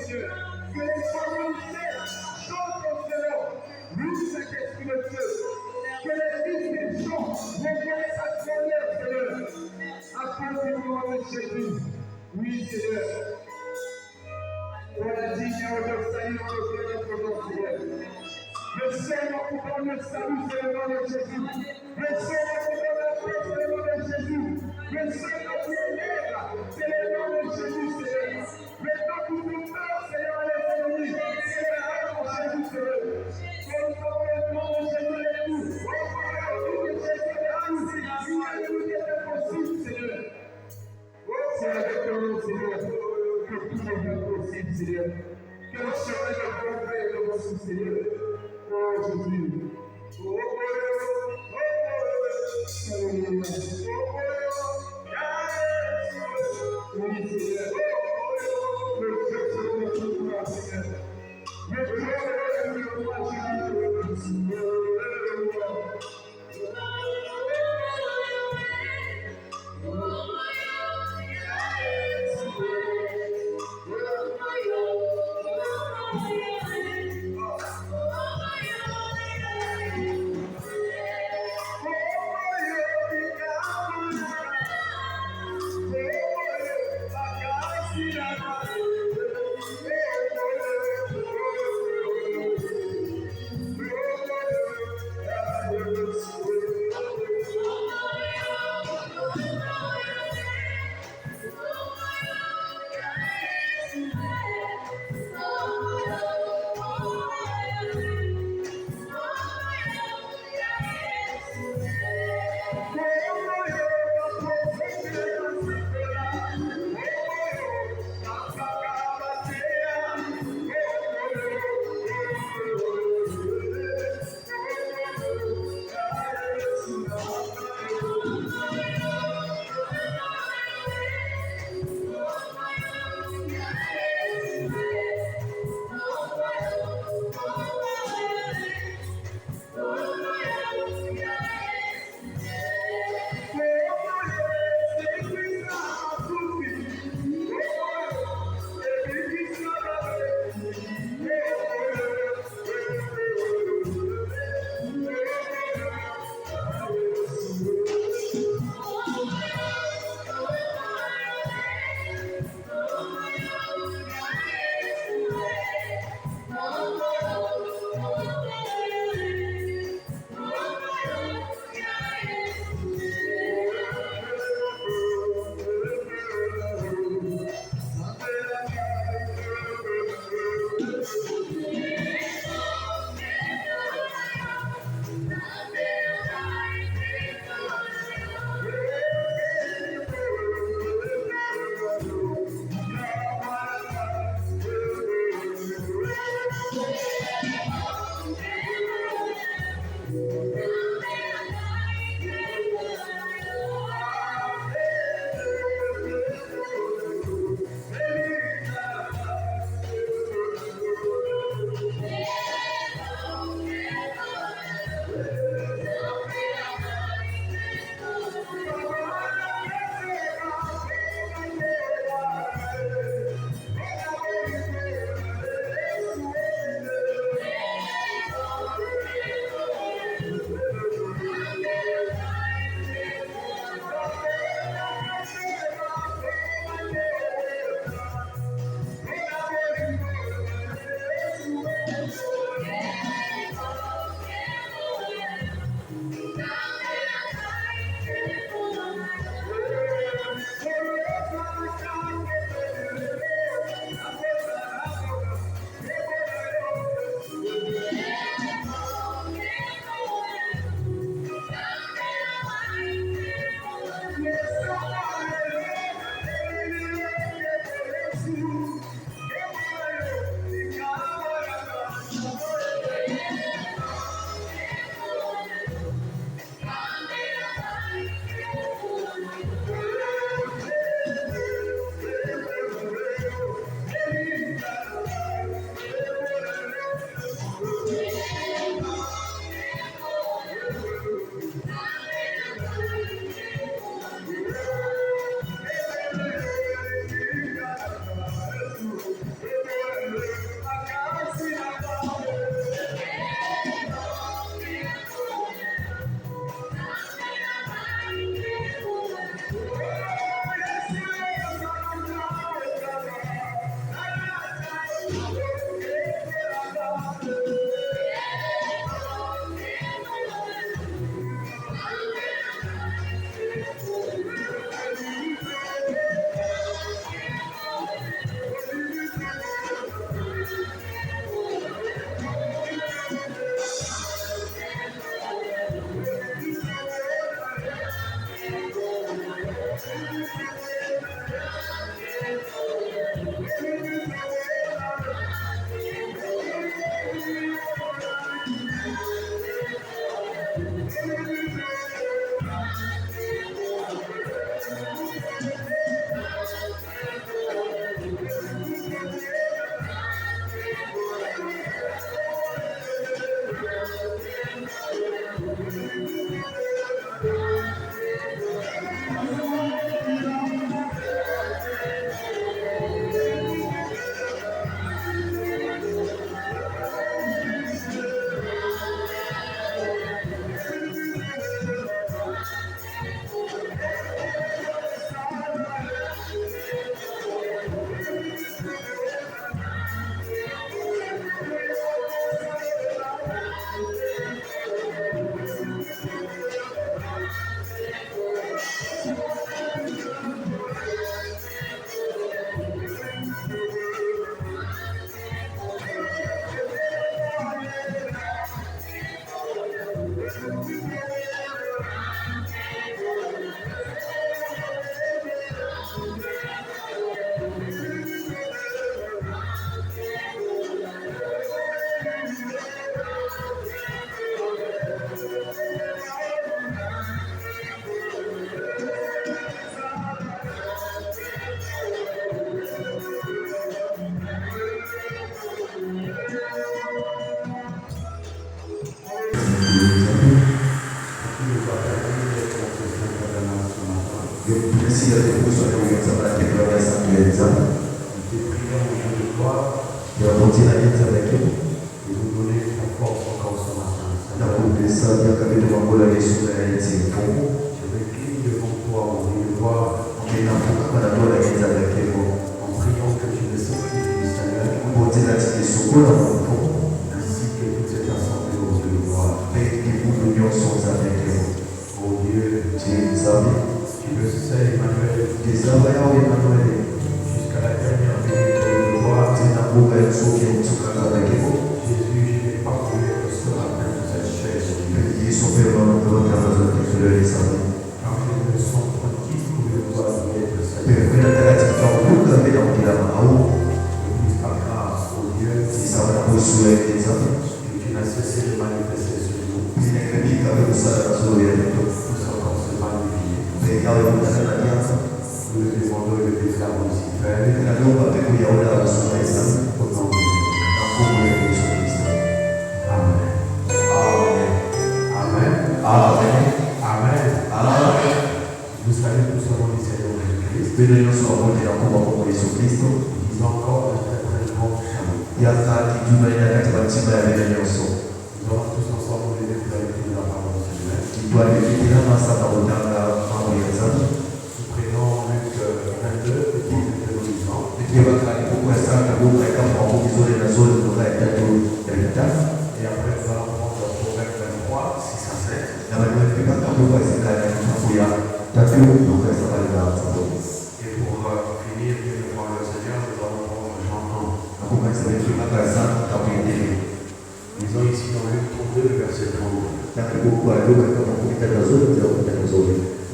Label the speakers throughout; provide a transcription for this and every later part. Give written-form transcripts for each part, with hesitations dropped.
Speaker 1: Seigneur. Que les communautés chantent au Seigneur. Oui, Saint-Esprit de Dieu. Que les listes chantent. Reconnaissent sa colère, Seigneur. À cause du nom de Jésus. Oui, Seigneur. Voilà, digne de salut, notre nom, Seigneur. Le seul coupable de salut, c'est le nom de Jésus. Le seul coupable de paix, c'est le nom de Jésus. Le seul qui élève, c'est le nom de Jésus, Seigneur. Le nom qui nous meurt, Seigneur, les ennemis, c'est le nom de Jésus, Seigneur. Que nous avons le nom de Jésus et nous. Oh, le nom de Jésus et nous. Il y a tout qui est possible, Seigneur. C'est avec ton nom, Seigneur, que tout devient possible, Seigneur. Que le chemin de progrès est devant nous, Seigneur. Oh Jésus. Oh, oui, Seigneur. Le Dieu se retrouve, Seigneur. Le Dieu se retrouve, Seigneur.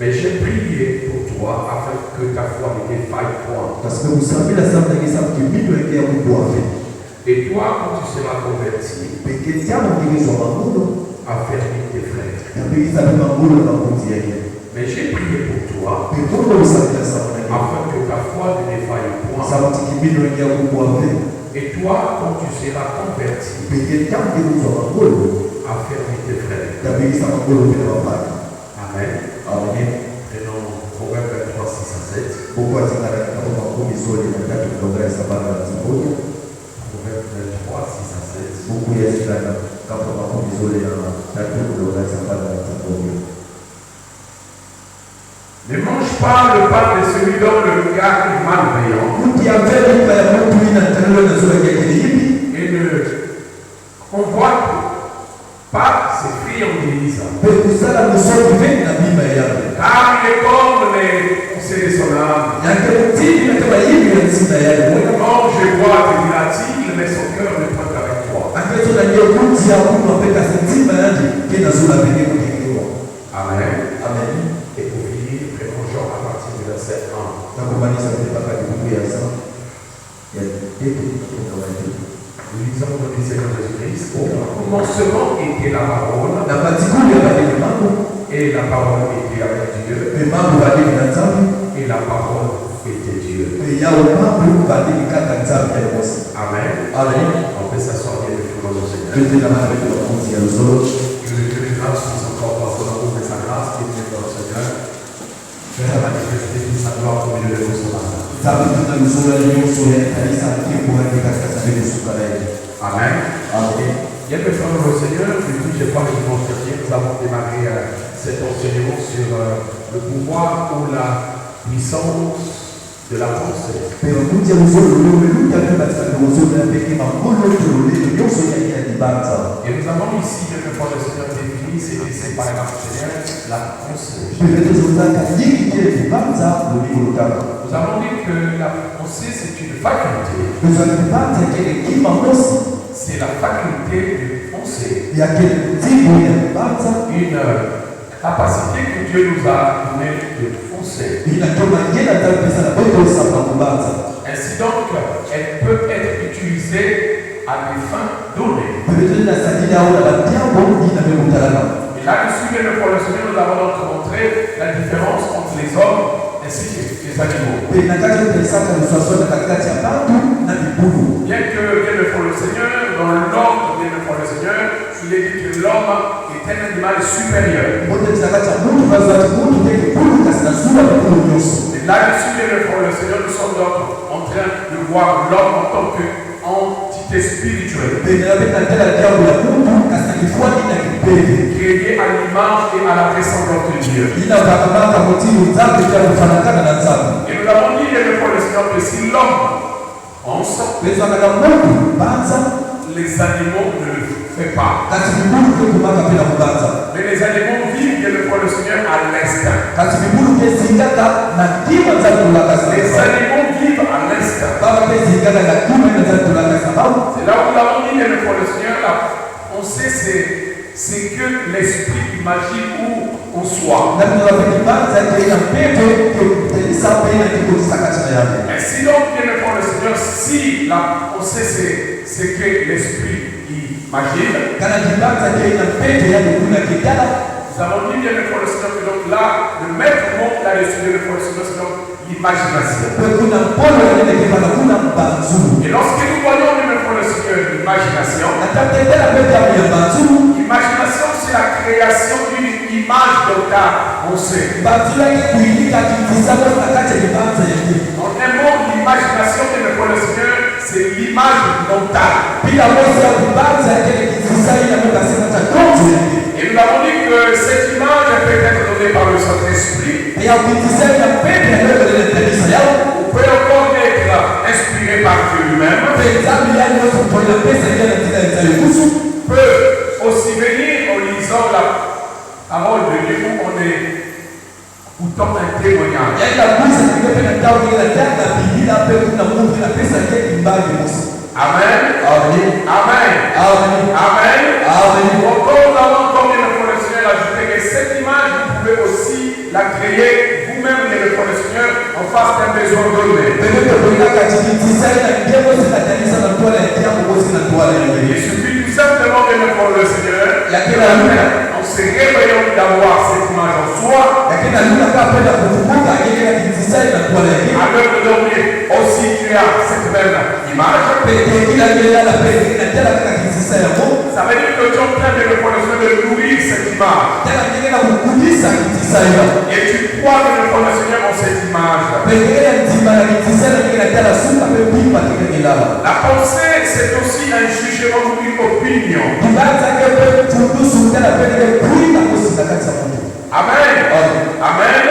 Speaker 2: Mais j'ai prié pour toi afin que ta foi ne défaille point. Et toi, quand tu seras converti, affermis tes frères. Mais j'ai prié pour toi afin que ta foi ne défaille point. Et toi, quand tu seras converti, affermis tes frères. Amen. Prenons Proverbe 23, 6 à 7. Proverbe 23, 6 à 7. Ne mange pas le pain de celui dont le cœur est malveillant. Et ne convoite pas ses friandises. Car il est comme les conseils de son âme. Mange et bois, te dira-t-il, mais son cœur ne point avec toi. Amen. Et pour finir, prenons Jean à partir du verset 1. Nous lisons dans le Seigneur Jésus-Christ. Au commencement était la parole. Et la parole était avec Dieu. Et la parole était Dieu. Amen. On peut s'asseoir bien devant le Seigneur. Que le Dieu de grâce puisse encore passer dans de sa grâce qui est dans le Seigneur. Faire manifester toute sa gloire au milieu de nous ce matin. Amen. Bien que frères le Seigneur, depuis je crois que dimanche dernier, nous avons démarré cet enseignement sur le pouvoir ou la puissance de la pensée. Et nous avons ici, bien que le Seigneur définit, c'est par la Seigneur la pensée. Nous avons dit que la pensée c'est une faculté. C'est la faculté de penser. Une capacité que Dieu nous a donnée de penser. Ainsi donc, elle peut être utilisée à des fins données. Et là-dessus, bien pour le Seigneur, nous avons donc montré la différence entre les hommes ainsi que les animaux. Bien que, bien pour le Seigneur, dans l'ordre, bien pour le Seigneur, il est dit que l'homme est un animal supérieur. Et là-dessus, le Seigneur, nous sommes donc en train de voir l'homme en tant qu'entité spirituelle. Créé à l'image et à la ressemblance de Dieu. Et nous avons dit, le Seigneur, que si l'homme pense, les animaux ne le font pas. Mais les animaux vivent, le Seigneur, à l'instinct. Les animaux vivent à l'instinct. C'est là où nous avons dit, le Seigneur, là, on sait c'est que l'esprit imagine où on soit. Et si donc, le Seigneur, si là, on sait c'est que l'esprit imagine. Nous avons dit bien le Seigneur que donc là, le maître monte là-dessus de le Seigneur, c'est donc l'imagination. Et lorsque nous voyons le Seigneur l'imagination, l'imagination c'est la création d'une image dotale, on sait. En un mot, l'imagination de le Seigneur, c'est l'image dotale. Et nous avons dit que cette image peut être donnée par le Saint-Esprit. Ou peut encore être inspirée par Dieu lui-même. Peut aussi venir en lisant la parole de Dieu où on est écoutant un témoignage. Amen. Amen. Amen. Amen. Encore nous avons comme le Seigneur ajouté que cette image, vous pouvez aussi la créer vous-même et le Seigneur en face d'un besoin donné. Il suffit tout simplement de le Seigneur. On se réveille d'avoir cette image en soi. À l'heure de dormir aussi tu as cette même image. Ça veut dire que tu es en train de le Seigneur de nourrir cette image. Et tu crois que le Seigneur en cette image. La pensée, c'est aussi un jugement ou une opinion. Amen. Amen.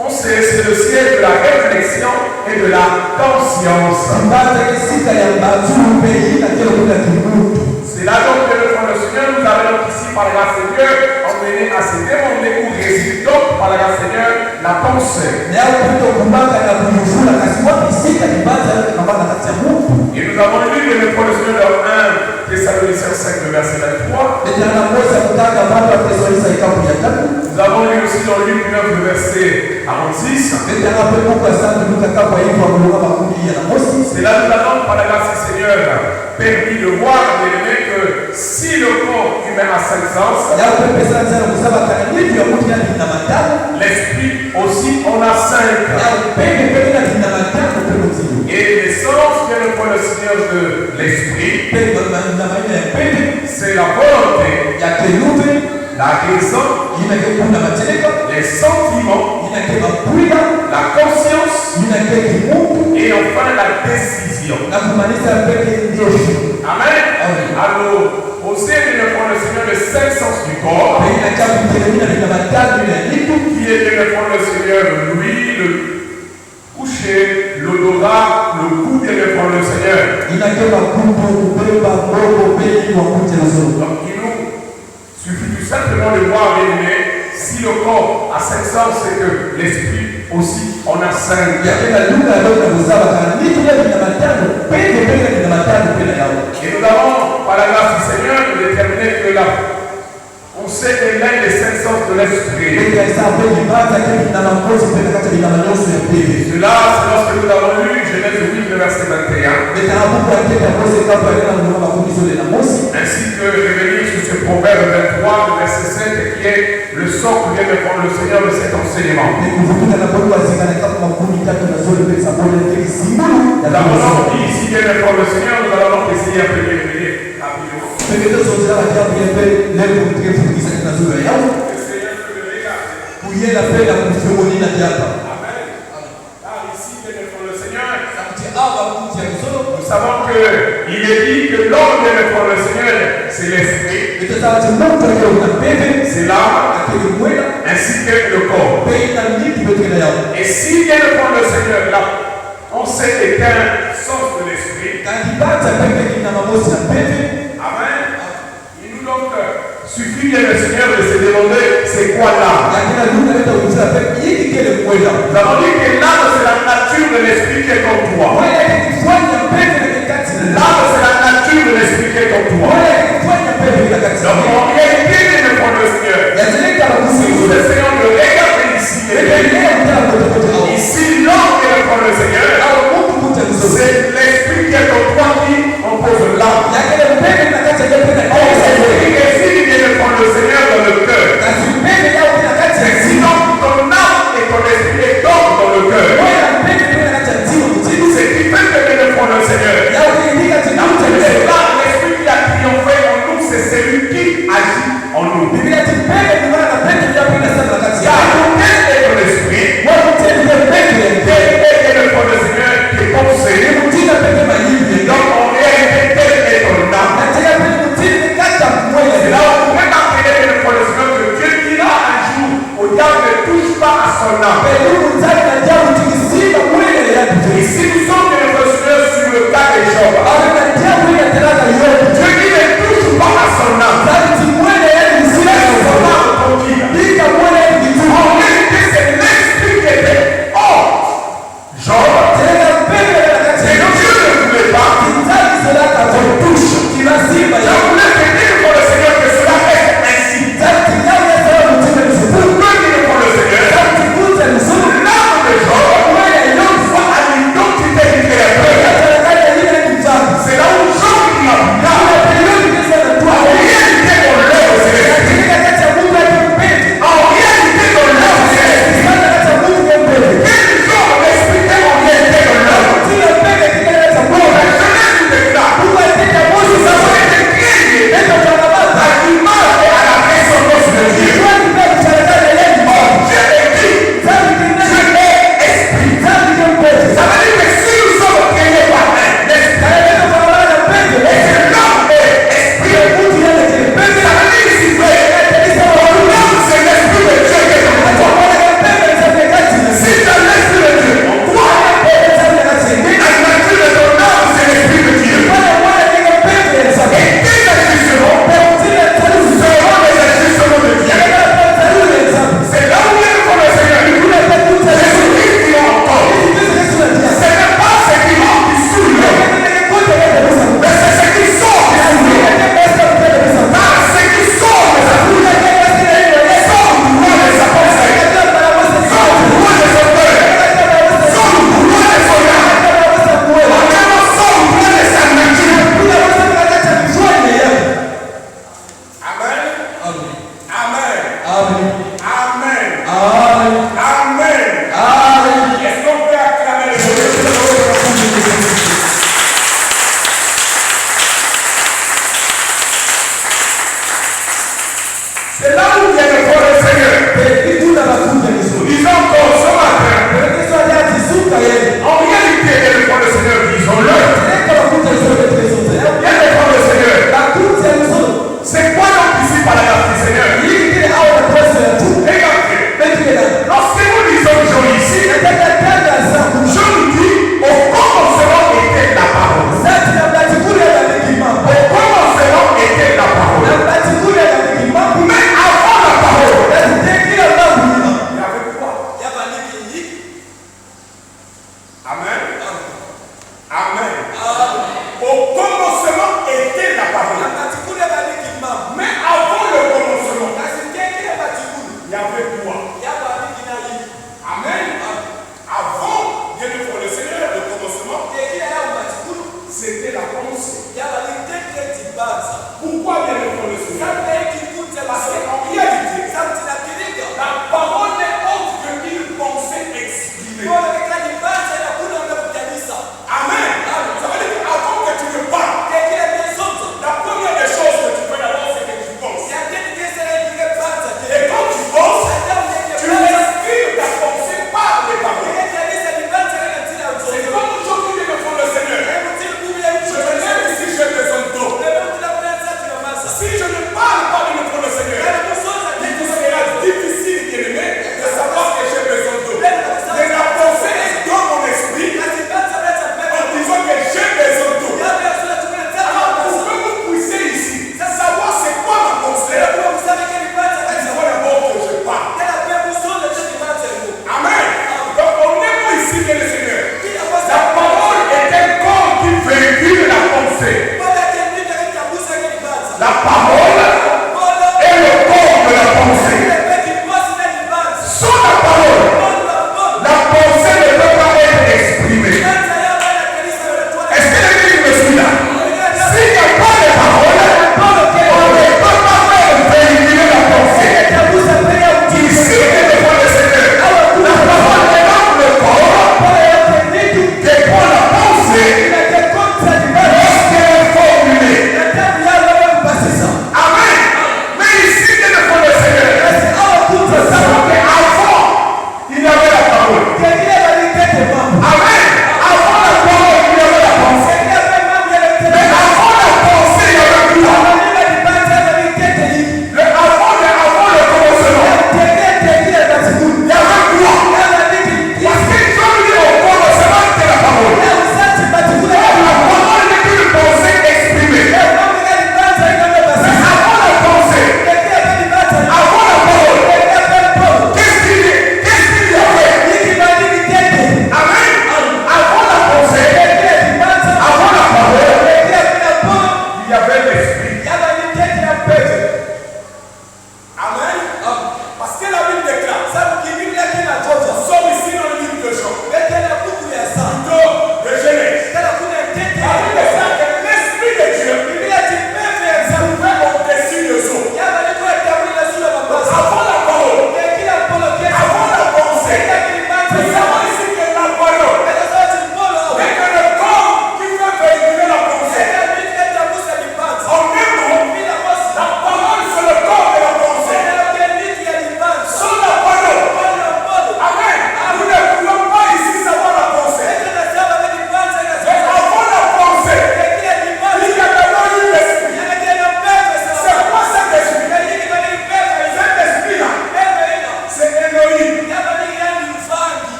Speaker 2: On sait, c'est le ciel de la réflexion et de la conscience. C'est là donc que le Seigneur nous avons ici par la grâce de Dieu emmené à se demander où réside donc par la grâce de Seigneur la pensée. Et nous avons lu le Seigneur dans 1 Thessaloniciens 5, le verset 23. Nous avons lu aussi dans Luc 9, le verset 46. C'est là nous avons par la grâce du Seigneur permis de voir, bien-aimé, que si le corps humain a 5 sens, l'esprit aussi en a 5. Et les sens que le Seigneur de l'esprit, c'est la volonté, la raison, les sentiments, la conscience et enfin la décision. Amen. Alors, au sein de le Seigneur, les 5 sens du corps, qui est le Seigneur, l'huile, le coucher, l'odorat, le goût de le Seigneur. Donc, il nous suffit tout simplement de voir, bien-aimé, si le corps a 5 sens, c'est que l'esprit aussi en a 5. Et nous avons, par la grâce du Seigneur, déterminé que là, on sait que l'un des 5 sens de l'esprit. Cela, c'est lorsque nous avons lu Genèse 8, le verset 21. Ainsi que revenir sur ce proverbe 23, le verset 7, qui est le sort que vient de prendre le Seigneur de cet enseignement. Nous avons dit ici vient de prendre le Seigneur, nous allons essayer un peu de revenir rapidement. Le Seigneur peut le regarder.
Speaker 3: Amen.
Speaker 2: Ah, ici, devant le Seigneur. Nous savons qu'il est dit que l'homme devant le Seigneur, c'est l'esprit, c'est l'âme, ainsi que le corps. Et si devant le Seigneur, là, on sait qu'un sens de l'esprit. Amen. Il nous donc suffit bien le Seigneur de se demander c'est quoi l'âme. Nous avons dit que l'âme c'est la nature de l'esprit qui est en toi. L'âme c'est la nature de l'esprit qui est en toi. Donc en réalité devant le Seigneur, si nous essayons de regarder ici, ici l'homme qui est devant le Seigneur, c'est l'esprit qui est en toi qui compose l'âme. Le Seigneur dans le cœur. Et sinon, ton âme et ton esprit est dans le cœur. C'est qui fait que nous devons le Seigneur. L'esprit qui a triomphé en nous, c'est celui qui agit en nous. Car quel est ton esprit? Quel est le Seigneur qui est pensé? Donc en réalité, quel est ton âme? C'est là où on peut appeler le Seigneur que Dieu dira un jour au diable ne touche pas à son âme. Et si nous sommes des Seigneur sur le cas des Job, Dieu dit ne touche pas à son âme. Si la son âme tranquille. En réalité, c'est l'esprit qui était hors Job. Et donc Dieu ne voulait pas qu'on touche. Je voulais te dire pour le Seigneur que cela est ainsi. Pourquoi dire pour le Seigneur? L'âme de Job, une fois à l'identité du Créateur, c'est là où Job dit en réalité dans l'œuvre céleste. En réalité dans l'œuvre céleste. Quel genre d'expliquer en réalité dans l'œuvre? Pour la jeunesse du déclare. Nous avons été créés à l'image et à la ressemblance de Dieu. Dieu est dit, Dieu est esprit. Ça veut dire que si nous sommes créés par un esprit, et que l'homme est esprit, ça veut dire ici que l'homme c'est l'esprit de Dieu qui est en toi. Si tu as l'esprit de Dieu en toi, la nature de ton âme c'est l'esprit de Dieu. Et tes agissements seront les agissements de Dieu. C'est là où il faut le Seigneur. Jésus-Christ qui entend. Ce n'est pas ce qui rentre qui souille, mais c'est ce qui sort qui souille. Car ce qui sort de sa bouche sort du roi de sa pensée, sort du roi de son cœur, sort du roi de son âme, vraiment sort du roi de sa nature. Amen. Amen. Amen. Amen. Est-ce qu'on peut acclamer le Seigneur? C'est là où vient le corps du Seigneur. Nous disons encore ce matin, en réalité, il y a le corps du Seigneur, disons-le. Il y a le corps du Seigneur. C'est quoi donc ici par la grâce du Seigneur? Regardez, lorsque nous lisons Jean ici, je nous dis au commencement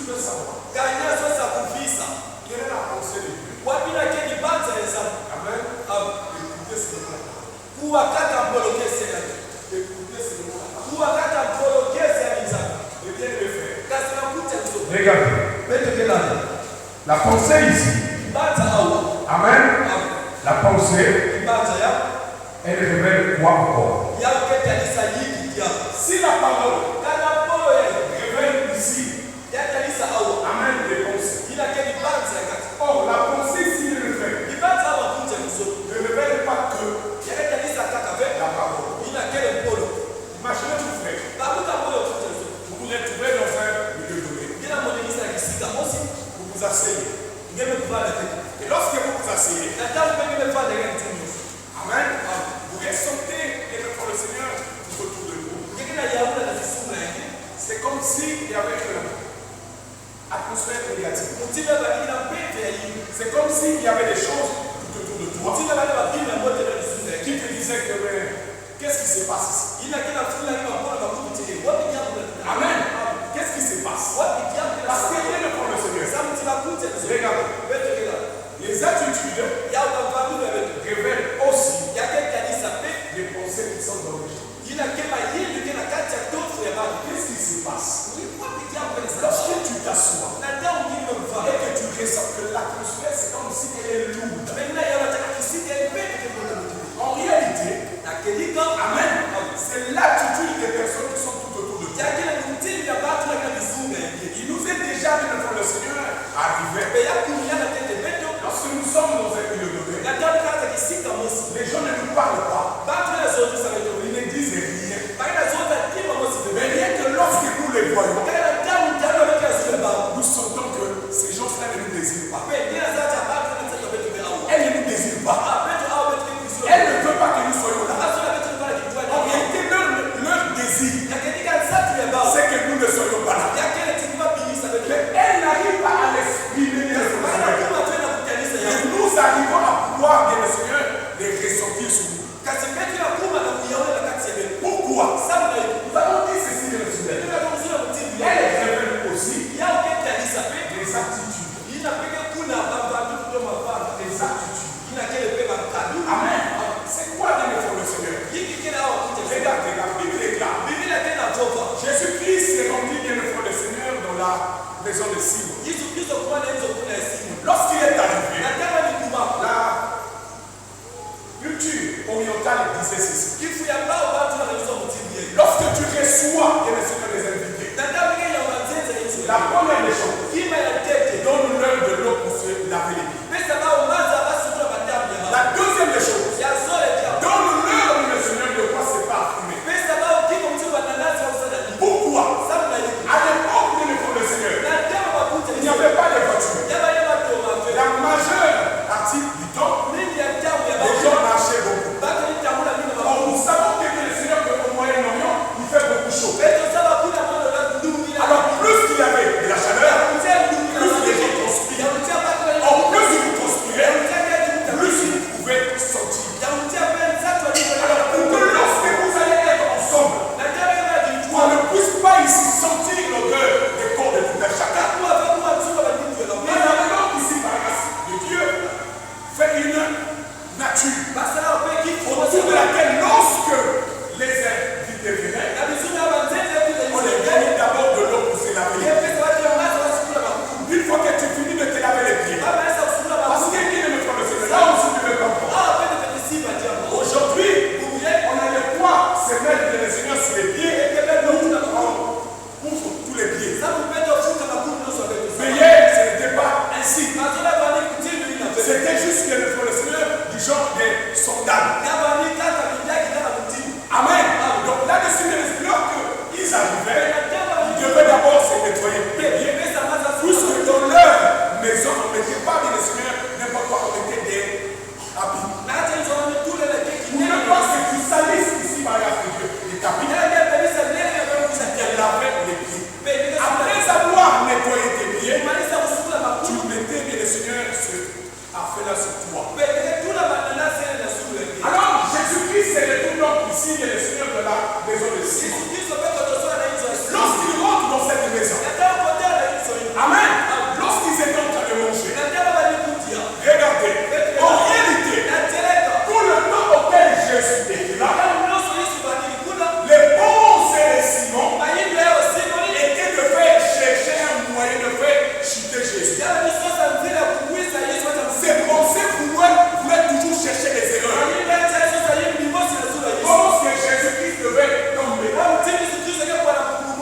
Speaker 1: veux savoir
Speaker 3: kanya zoza kuvisa
Speaker 1: quelle est la pensée de Dieu.
Speaker 3: wapina keni banza eza
Speaker 1: Amen. Écoutez ce que
Speaker 3: kuwa kata mpolokese ya
Speaker 1: écoutez ce que
Speaker 3: kuwa kata mpolokese ya nzambe
Speaker 1: et bien le faire.
Speaker 3: kasi na kuta nzo
Speaker 2: Regardez.
Speaker 3: betekelana
Speaker 2: La pensée ici.
Speaker 3: banza awa
Speaker 2: Amen. La pensée,
Speaker 3: banza ya
Speaker 2: elle révèle quoi encore?
Speaker 3: ya ketalisa yiki ya
Speaker 1: Si la parole
Speaker 3: kana polo ya
Speaker 1: révèle ici,
Speaker 3: ya talisa awa
Speaker 1: amène des pensées.
Speaker 3: ina keni banza ya kati
Speaker 1: Or, la pensée ici révèle
Speaker 3: ibanza awa kuta nzo
Speaker 1: ne révèle pas que
Speaker 3: ya ketalisa kaka ve
Speaker 1: la parole.
Speaker 3: ina kele polo
Speaker 1: Imaginez tout frère.
Speaker 3: bakuta polo kuta nzo
Speaker 1: Vous vous retrouvez dans un milieu donné.
Speaker 3: ina monelisa kisika mosi
Speaker 1: Vous vous asseyez.
Speaker 3: ngeme kuvala te
Speaker 1: Et lorsque vous vous asseyez,
Speaker 3: na tamu pe ngeme kuvala ngeme tumu
Speaker 1: amen, vous ressentez et le Seigneur tout autour de vous.
Speaker 3: ngekina yauna na kisunga yake
Speaker 1: C'est comme s'il y avait une atmosphère négative.
Speaker 3: mutima balina pepe ya yini
Speaker 1: C'est comme s'il y avait des choses tout autour de toi
Speaker 3: mutima bana babina mote na kisunga yake
Speaker 1: qui te disaient que mais, qu'est-ce qui se passe ici?
Speaker 3: ina kila fula ni mapolo bakuti wapi jambo la
Speaker 1: Amen. Qu'est-ce qui se passe?
Speaker 3: wapi jambo la
Speaker 1: Parce que rien ne prend le Seigneur.
Speaker 3: sa mutima kuti
Speaker 1: Regardez,
Speaker 3: beto kila
Speaker 1: les attitudes
Speaker 3: ya ukavandu na beto
Speaker 1: révèlent aussi
Speaker 3: ya kanisa pe
Speaker 1: les pensées qui sont dans les gens.
Speaker 3: ina kema yindi kena kati ya tofu ya bana
Speaker 1: Qu'est-ce qui se passe?
Speaker 3: wapi jambo la
Speaker 1: Lorsque tu t'assois
Speaker 3: na tamu ngine mfano
Speaker 1: et que tu ressens que l'atmosphère c'est comme si elle est lourde.
Speaker 3: mena ya nataka kisika ipete ke mwana mutima
Speaker 1: En réalité,
Speaker 3: na kelika
Speaker 1: amen, c'est l'attitude des personnes qui sont tout autour de toi.
Speaker 3: ya kila mtimi ya batu na kila kisunga yake
Speaker 1: Il nous est déjà vu devant le Seigneur arrivé.
Speaker 3: pe ya kunyana tete beto
Speaker 1: Lorsque nous sommes dans un milieu donné,
Speaker 3: na tamu kata kisika mosi
Speaker 1: les gens ne nous parlent pas.
Speaker 3: batu na zote sa beto
Speaker 1: Ils ne disent rien.
Speaker 3: baina zote tima mosi
Speaker 1: Mais
Speaker 3: bebe
Speaker 1: rien que lorsque nous les voyons,
Speaker 3: kana tamu tamu avec la zote ba
Speaker 1: nous sentons que ces gens-là ne nous désirent pas.
Speaker 3: pe ndia zata batu na tete beto be awu
Speaker 1: Elles ne nous désirent pas.
Speaker 3: beto awu beto kizo
Speaker 1: Elles ne veulent pas que nous soyons là.
Speaker 3: azo beto bala kitwa
Speaker 1: En réalité, leur désir,
Speaker 3: ya kelika zatu ya ba
Speaker 1: c'est que nous ne soyons pas là.
Speaker 3: ya kele tikuma bilisa beto
Speaker 1: Mais elles n'arrivent pas à l'exprimer.
Speaker 3: baina kuma tena kukanisa ya
Speaker 1: Et nous arrivons à pouvoir, bien le Seigneur, les ressentir sur nous.
Speaker 3: kasi beto na kuma na kuyaona na kati ya beto
Speaker 1: Pourquoi?
Speaker 3: sabu na hiyo
Speaker 1: Nous avons dit ceci, bien le Seigneur.
Speaker 3: ndio kama mzuri mtibu
Speaker 1: Elles révèlent aussi
Speaker 3: ya uketalisa pe
Speaker 1: les attitudes.
Speaker 3: ina peke kuna babandu kutoma bana
Speaker 1: Les attitudes.
Speaker 3: ina kele pe bakadu
Speaker 1: Amen. C'est quoi bien le Seigneur, le Seigneur?
Speaker 3: hiki kile hawa kuja
Speaker 1: Regarde, la Bible est claire.
Speaker 3: biblia tena toba
Speaker 1: Jésus-Christ s'est rendu bien le le Seigneur dans la maison de Simon.
Speaker 3: Yesu Kristo kwa na hizo kuna simu
Speaker 1: Lorsqu'il est arrivé,
Speaker 3: na kama ni kuma
Speaker 1: la culture orientale disait ceci.
Speaker 3: kifu ya bao watu na hizo mtibu yeye
Speaker 1: Lorsque tu reçois bien le Seigneur les invités,
Speaker 3: na kama ile ya manzenza hizo
Speaker 1: la première des choses,
Speaker 3: kima ya tete
Speaker 1: donne-leur de l'eau pour se laver les pieds.
Speaker 3: pesa bao maza basi kwa madamu ya
Speaker 1: La deuxième des choses,
Speaker 3: ya zole ya
Speaker 1: donne-leur le Seigneur de quoi se parfumer.
Speaker 3: pesa bao kiko mtibu wa nanasi au sana ni
Speaker 1: Pourquoi?
Speaker 3: sababu na hiyo
Speaker 1: À l'époque où nous le Seigneur,
Speaker 3: na kama wakuja
Speaker 1: il n'y avait pas de voiture.
Speaker 3: ya bale watu wa
Speaker 1: La majeure partie du temps,
Speaker 3: nini ya tamu ya
Speaker 1: les gens marchaient beaucoup.
Speaker 3: baka ni tamu na mimi
Speaker 1: Or, nous savons que
Speaker 4: Jésus. Ses pensées voulaient toujours chercher les erreurs. Comment que Jésus-Christ devait tomber?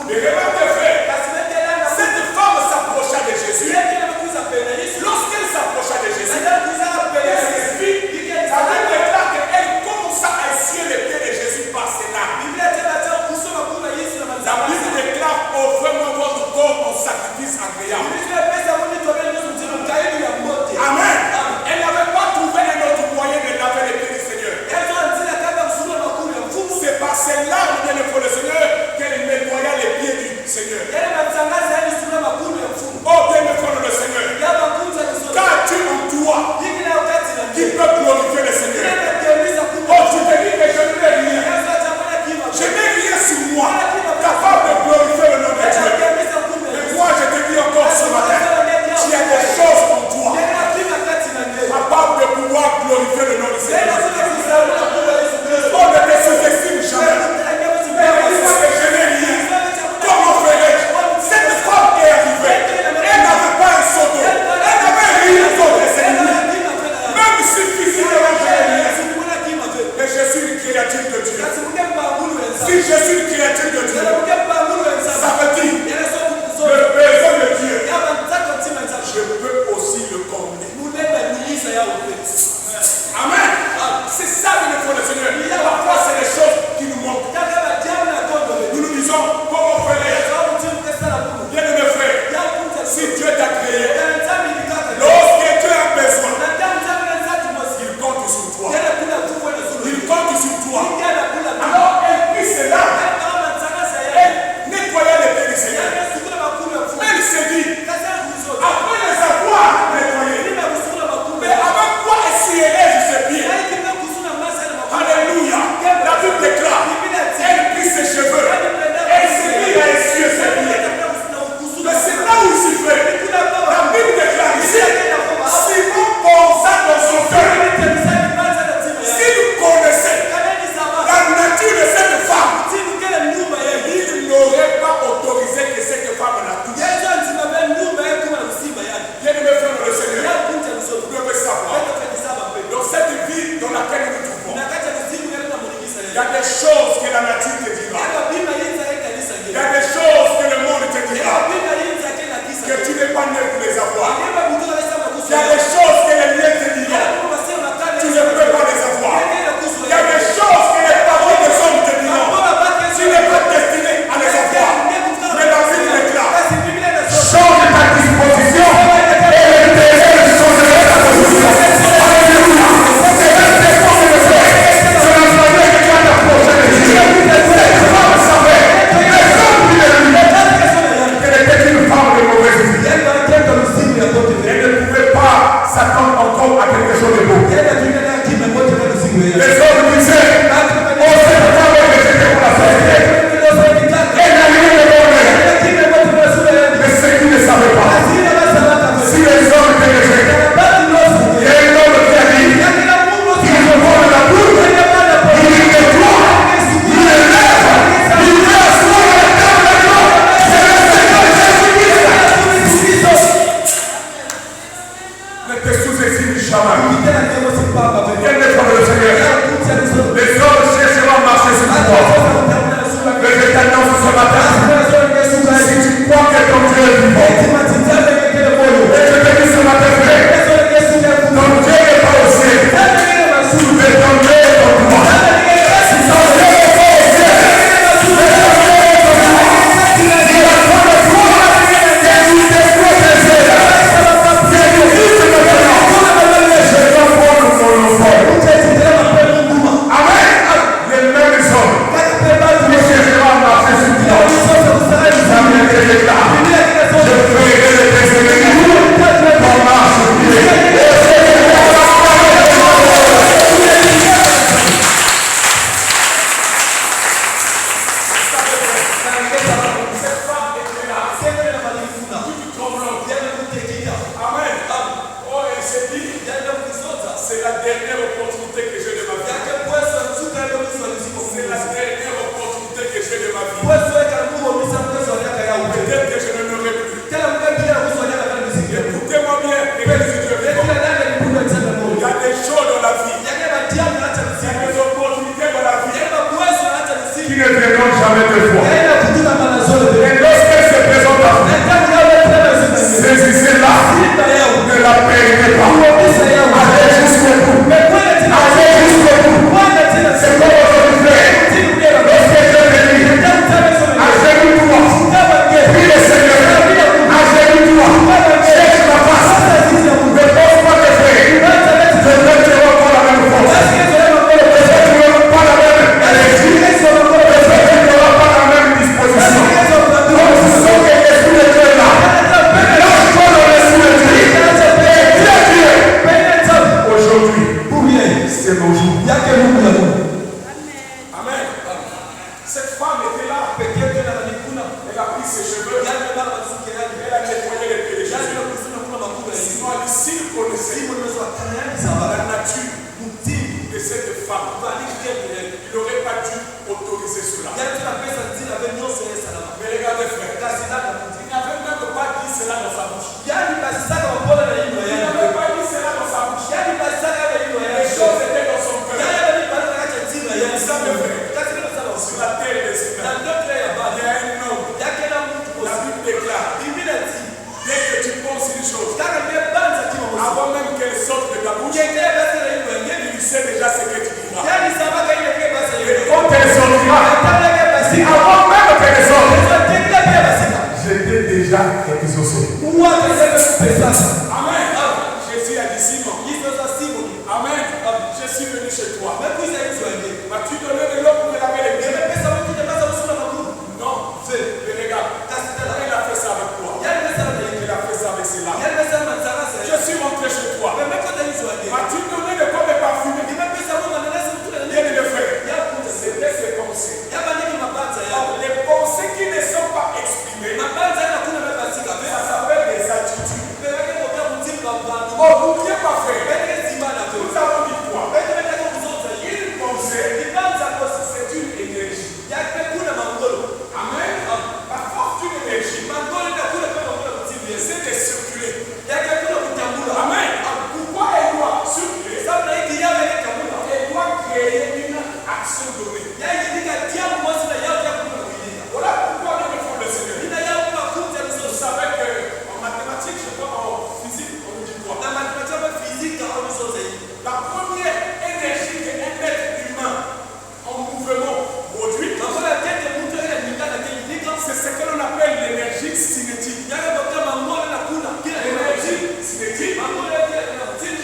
Speaker 4: Mais remarquez, frère, cette femme s'approcha de Jésus. Lorsqu'elle s'approcha de Jésus, qu'est-ce qu'elle fit? La Bible déclare qu'elle commença à essuyer les pieds de Jésus par ses larmes. La Bible déclare: offrez-moi votre corps en sacrifice agréable. Amen. Elle n'avait pas trouvé un autre moyen de laver les pieds du Seigneur. C'est par ses larmes, bien le Seigneur, qu'elle nettoya les pieds du Seigneur. Oh, bien le Seigneur. Qu'as-tu en toi qui peut glorifier le Seigneur? Oh, tu te dis que je n'ai rien. Je n'ai rien sur moi capable de glorifier le nom de Dieu. Mais moi, je te dis encore ce matin, tu as des choses en toi capable de pouvoir glorifier le nom du Seigneur. Oh, ne te sous-estime jamais. Mais dis-moi que je n'ai rien. Comment ferais-je? Cette femme est arrivée. Elle n'avait pas un seau d'eau. Elle n'avait rien d'autre, Seigneur. Même si physiquement je n'ai rien. Mais je suis une créature de Dieu. Si je suis une créature de Dieu, ça veut dire le besoin de Dieu. Je peux aussi le combler. Amen. C'est ça qu'il faut le Seigneur. Parfois, c'est les choses qui nous manquent. Nous nous disons, comment ferais-je? Bien aimé frère, si Dieu t'a créé, lorsque tu as besoin, il compte sur toi. Il compte sur toi. Alors, elle prit cela. Elle nettoya les pieds du Seigneur. Elle s'est dit, après les avoir nettoyés, mais avec quoi essuierai-je ses pieds? Alléluia. La Bible déclare, elle prit ses cheveux, elle s'est mise à essuyer ses pieds. Mais c'est là où il s'y fait. La Bible déclare ici, Simon pensa dans son cœur, s'il connaissait la nature de cette femme, il n'aurait pas autorisé que cette femme la touche. Bien aimé frère dans le Seigneur, vous devez savoir, dans cette vie dans laquelle nous nous trouvons, il y a des choses que la nature te dira. Il y a des choses que le monde te dira, que tu n'es pas né pour les avoir. Il y a des choses que les liens te diront, tu ne peux pas les avoir. Il y a des choses que les parents des hommes te diront, tu n'es pas destiné à les avoir. Mais la Bible déclare, change ta disposition et l'éternel changerait ta position. Alléluia. C'est un défaut de le faire. C'est la manière que tu as d'approcher les Dieu. Cette femme savait, les hommes lui qu'elle était une femme de mauvaise vie. Elle ne pouvait pas s'attendre encore à quelque chose de beau. Les hommes disaient, oh, cette femme est rejetée pour la société. Elle n'a rien de bon. Mais ce qu'ils ne savaient pas, si les hommes te rejettent, il y a un homme qui a dit, il me vole la boue, il nettoie, il élève, il laisse sur la table de Dieu. C'est le Seigneur Jésus-Christ. Ne te sous-estime jamais. Viens défendre le Seigneur. Les hommes chercheront à marcher sur toi. Mais je t'annonce ce matin, si tu crois que ton Dieu est vivant, et je te dis ce matin, frère, ton Dieu n'est pas au ciel, mais ton Dieu est en toi. Si ton Dieu n'est pas au ciel, mais ton Dieu est en toi. Il a trop de foi, et il te protège. C'est le Christ maintenant. Je dois prendre mon enfant. Amen. Les mêmes hommes qui chercheront à marcher sur toi. Ça vient de l'éclat. Je ferai de tes ennemis ton marche au pied. Amen. Oh, elle s'est dit, c'est la dernière opportunité que j'ai de ma vie. C'est la dernière opportunité que j'ai de ma vie. Peut-être que je ne l'aurai plus. cela dans sa bouche.
Speaker 3: Yani basisaka bakola na yino
Speaker 4: Il
Speaker 3: ya.
Speaker 4: n'avait pas dit cela dans sa bouche.
Speaker 3: Yani basisaka na yino ya.
Speaker 4: Les choses étaient dans son cœur.
Speaker 3: Yani bali bali na kacha nzima ya.
Speaker 4: Il savait vrai.
Speaker 3: Kasi na sala
Speaker 4: Sur la terre des
Speaker 3: na
Speaker 4: humains,
Speaker 3: ndoto ya
Speaker 4: il y
Speaker 3: baba.
Speaker 4: a un homme.
Speaker 3: Yake na mtu
Speaker 4: La
Speaker 3: kosi.
Speaker 4: Bible déclare,
Speaker 3: Biblia ti.
Speaker 4: dès que tu penses une chose,
Speaker 3: Kaka mbe banza kimo kosi.
Speaker 4: avant même qu'elle sorte de ta bouche,
Speaker 3: Yeke basi na yino ya.
Speaker 4: il sait déjà ce que tu diras.
Speaker 3: Yani sabaka ile ke basi
Speaker 4: Et
Speaker 3: yino.
Speaker 4: quand elle sortira,
Speaker 3: Atala ke basi.
Speaker 4: avant même qu'elle sorte,
Speaker 3: Tekla pia basika.
Speaker 2: J'étais déjà exaucé.
Speaker 3: Uwa kesebe pesasa.
Speaker 4: Amen. Jésus a dit Simon,
Speaker 3: Hizo za simu.
Speaker 4: Amen. Je suis venu chez toi.
Speaker 3: Mekuiza hizo ende.
Speaker 4: M'as-tu donné de l'eau pour me laver les pieds?
Speaker 3: Pesa mtu jamaa usuna makuru.
Speaker 4: Non. Mais regarde, il a fait ça avec toi.
Speaker 3: Yani pesa na yino.
Speaker 4: Il a fait ça avec ses larmes.
Speaker 3: Yani pesa na tsara sa.
Speaker 4: Je suis rentré chez toi.
Speaker 3: Mekota hizo ende.
Speaker 4: M'as-tu donné de quoi me parfumer?
Speaker 3: Pesa mtu mananasi mtu na
Speaker 4: Bien
Speaker 3: nini.
Speaker 4: de frère.
Speaker 3: Ya kunza.
Speaker 4: C'était ses pensées.
Speaker 3: Yaba nini mabanza ya.
Speaker 4: Les pensées qui ne sont pas exprimées,
Speaker 3: Mabanza yana kuna mebasika.
Speaker 4: ça s'appelle des attitudes.
Speaker 3: Peke kwa mtimba mbandu.
Speaker 4: Oh, n'oubliez pas frère.
Speaker 3: Peke zimana tu.
Speaker 4: Nous avons dit quoi?
Speaker 3: Peke peke kuzonza yini.
Speaker 4: Une pensée,
Speaker 3: Kibanza kosi.
Speaker 4: c'est une énergie.
Speaker 3: Yake kuna mangolo.
Speaker 4: Amen. La force d'une énergie,
Speaker 3: Mangolo na kuna kama kuna mtimba.
Speaker 4: c'est de circuler.
Speaker 3: Yake kuna kutambula.
Speaker 4: Amen. Pourquoi elle doit circuler?
Speaker 3: Sababu na hiki yawe ni tambula.
Speaker 4: Elle doit créer une action donnée.
Speaker 3: Yake ndika tiamu mwasi na yao ya kuna kuilinda.
Speaker 4: Voilà pourquoi nous devons le Seigneur.
Speaker 3: Ina yao kwa kunza
Speaker 4: Vous
Speaker 3: mzozo.
Speaker 4: savez qu'en mathématiques, je crois en physique, on nous dit quoi?
Speaker 3: Na matematika fizika au mzozo hii.
Speaker 4: La première énergie qu'un être humain en mouvement produit,
Speaker 3: Mangolo ya tete mtu ile nyingana kile
Speaker 4: c'est ce que l'on appelle l'énergie cinétique.
Speaker 3: yake kwa mangolo na kuna kila
Speaker 4: L'énergie cinétique,
Speaker 3: mangolo ya tete na
Speaker 4: c'est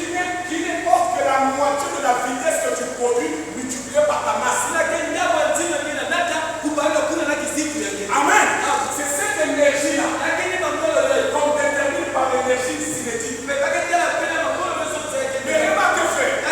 Speaker 4: qui n'est autre que la moitié de la vitesse que tu produis multipliée par ta masse.
Speaker 3: sina kenya mwanzina bila nata kubanga kuna na kisiku yake.
Speaker 4: Amen. C'est cette énergie-là
Speaker 3: Lakini mangolo leo
Speaker 4: qu'on détermine par l'énergie cinétique.
Speaker 3: pekake tena pena mangolo mzozo yake.
Speaker 4: Mais remarquez, frère,
Speaker 3: Na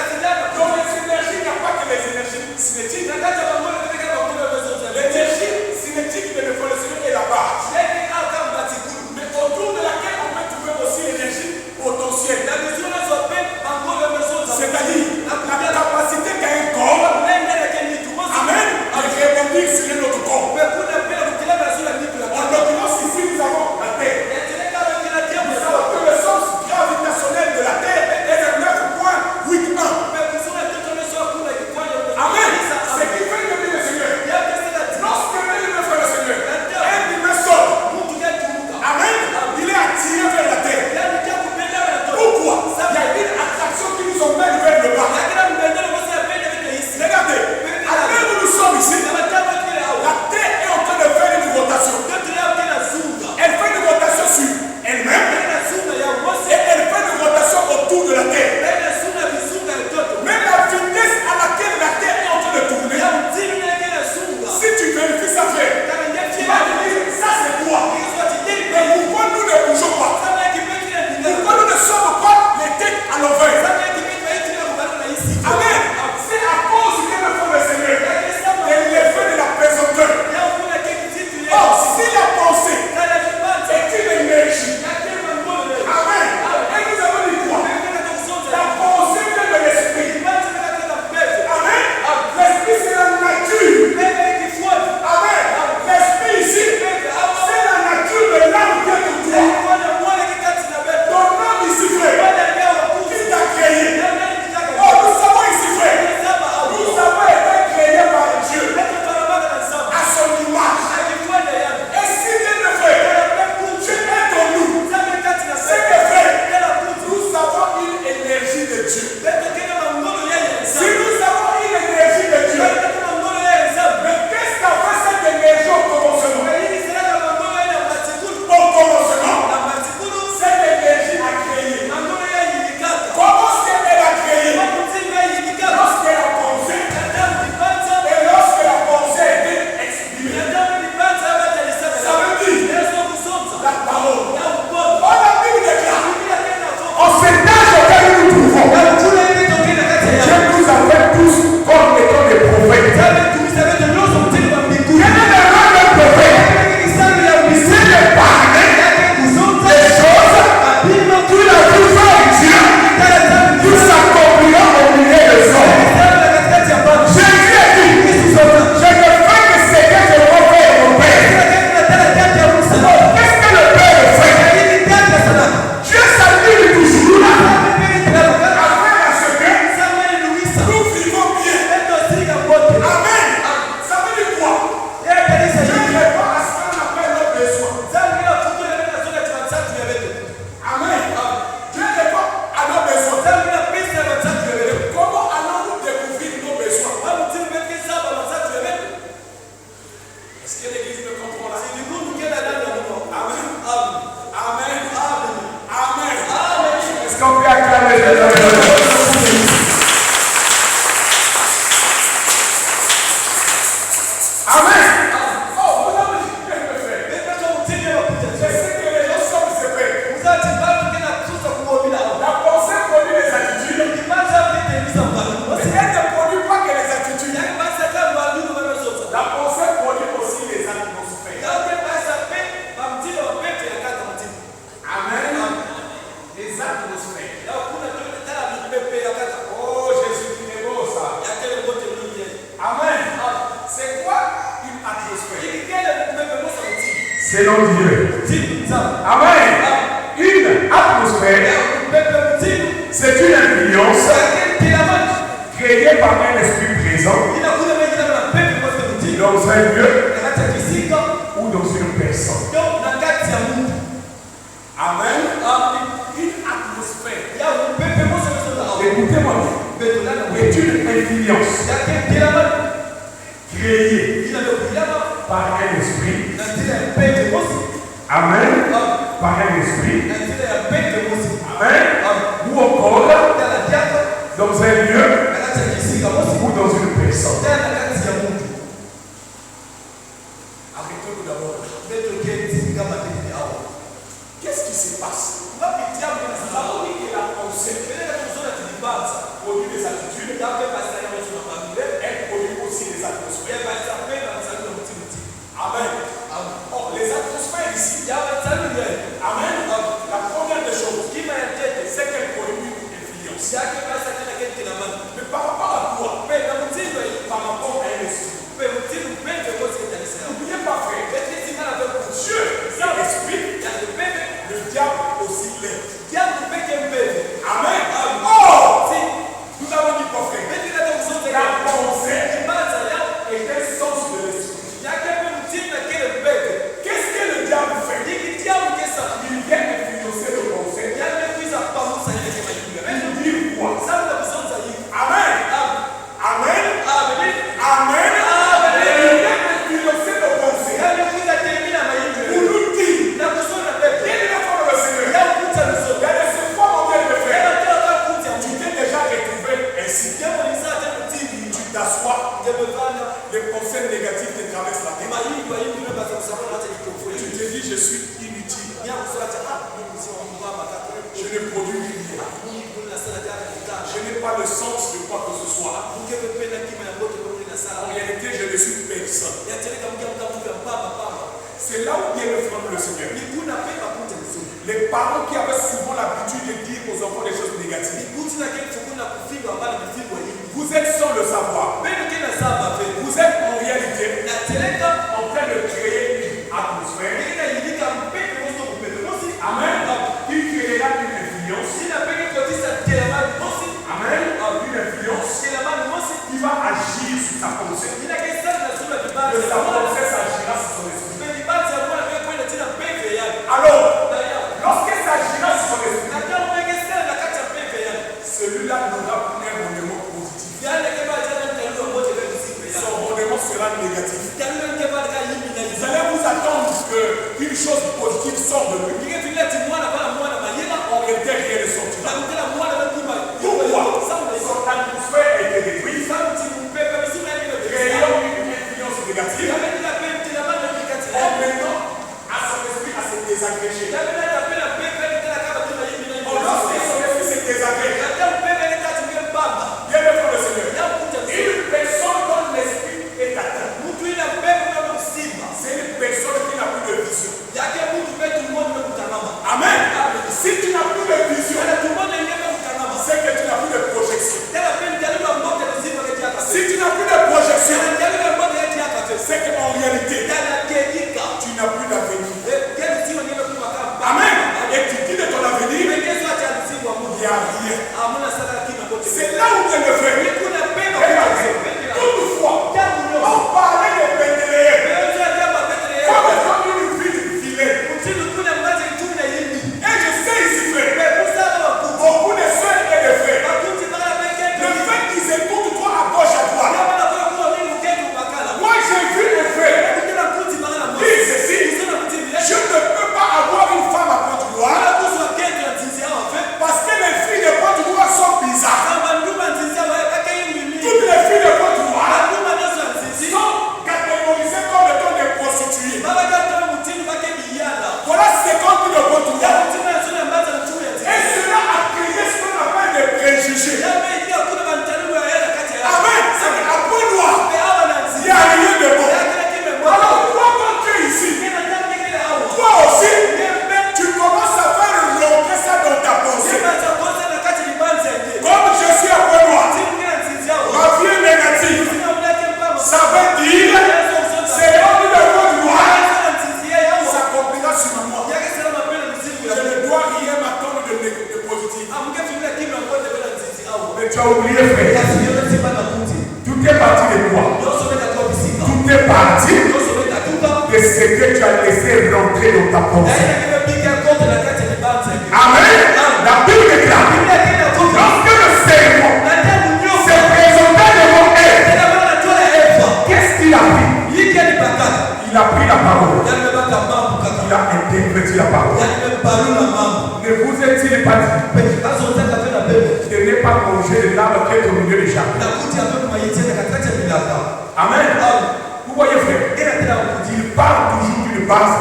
Speaker 2: Est-ce qu'on peut acclamer le Amen. Oh, vous avez dit bien le fait. Je sais que les gens sont séparés. La pensée produit les attitudes. Mais elle ne produit pas que les attitudes. La pensée produit aussi les atmosphères. Amen. Les atmosphères. Oh, Jésus qui est beau ça. Amen. C'est quoi une atmosphère? Selon Dieu. Amen. Une atmosphère, c'est une influence créée par un esprit présent dans un lieu ou dans une personne. Amen. Une atmosphère, écoutez-moi bien, est une influence créée par un esprit. Amen. Par un esprit. Amen. Ou encore dans un lieu ou dans une personne. Arrêtez-vous d'abord. Qu'est-ce qui se passe? Nous avons dit que la pensée produit des attitudes. Elle produit aussi des atmosphères. Amen. Oh, les atmosphères ici. Amen. La première des choses, c'est qu'elle produit une influence. Mais par rapport à quoi? Par rapport à un esprit. N'oubliez pas, frère, Dieu est l'esprit, le diable aussi l'est. Amen. Oh! Nous avons dit quoi, frère? La pensée est un sens de l'esprit. Qu'est-ce que le diable fait? Il vient influencer le conseil. Il dit quoi? Amen. Amen. Amen. Il vient influencer le conseil. Pour nous dire, il y a des fois le Seigneur. Il y a des fois mon Dieu le fait. Tu t'es déjà retrouvé ainsi. Tu t'assois. Les pensées négatives te traversent la tête. Tu te dis, je suis inutile. Je ne produis rien. Je n'ai pas le sens de quoi que ce soit. En réalité, je ne suis personne. C'est là où vient le front le Seigneur. Les parents qui avaient souvent l'habitude de dire aux enfants des choses négatives. Vous êtes sans le savoir. Vous êtes en réalité en train de créer une atmosphère. Amen. Il créera une influence. Amen. Une influence qui va agir sur sa pensée. Que sa pensée s'agira sur son esprit. Alors, lorsque ça agira sur son esprit, celui-là n'aura plus un rendement positif. Son rendement sera négatif. Vous allez vous attendre qu'une chose positive sorte de lui. En réalité, rien ne sortira. Pourquoi? Son atmosphère a été détruite. Créant une influence négative. En menant à son esprit à se désagréger. Lorsque son esprit s'est désagrégé, bien le frère du Seigneur, une personne dont l'esprit est atteint, c'est une personne qui n'a plus de vision. Amen. Si tu n'as plus de vision, Tu as oublié, frère.
Speaker 3: kasi yo neti bana kuti
Speaker 2: Tout est parti de toi.
Speaker 3: nyonso beta kwa bisika
Speaker 2: Tout est parti
Speaker 3: nyonso beta tuka
Speaker 2: de ce que tu as laissé rentrer dans ta pensée.
Speaker 3: naina kebe bika kote na kati ya libanza
Speaker 2: Amen. La Bible déclare
Speaker 3: Biblia kena kote
Speaker 2: lorsque le serpent
Speaker 3: na tabu nyonso
Speaker 2: s'est présenté devant elle,
Speaker 3: tena bana tola Eva
Speaker 2: qu'est-ce qu'il a pris?
Speaker 3: yiki ni bakata
Speaker 2: Il a pris la parole.
Speaker 3: yani baka mambo kaka
Speaker 2: Il a interprété la parole.
Speaker 3: yani balula mambo
Speaker 2: Ne vous est-il pas dit
Speaker 3: azotaka pe na bebe
Speaker 2: de ne pas manger de l'arbre qui est au milieu du jardin?
Speaker 3: na kuti ape kumayetiana katikati ya milaka
Speaker 2: Amen. Vous voyez, frère,
Speaker 3: ina tena kuti
Speaker 2: il parle toujours d'une base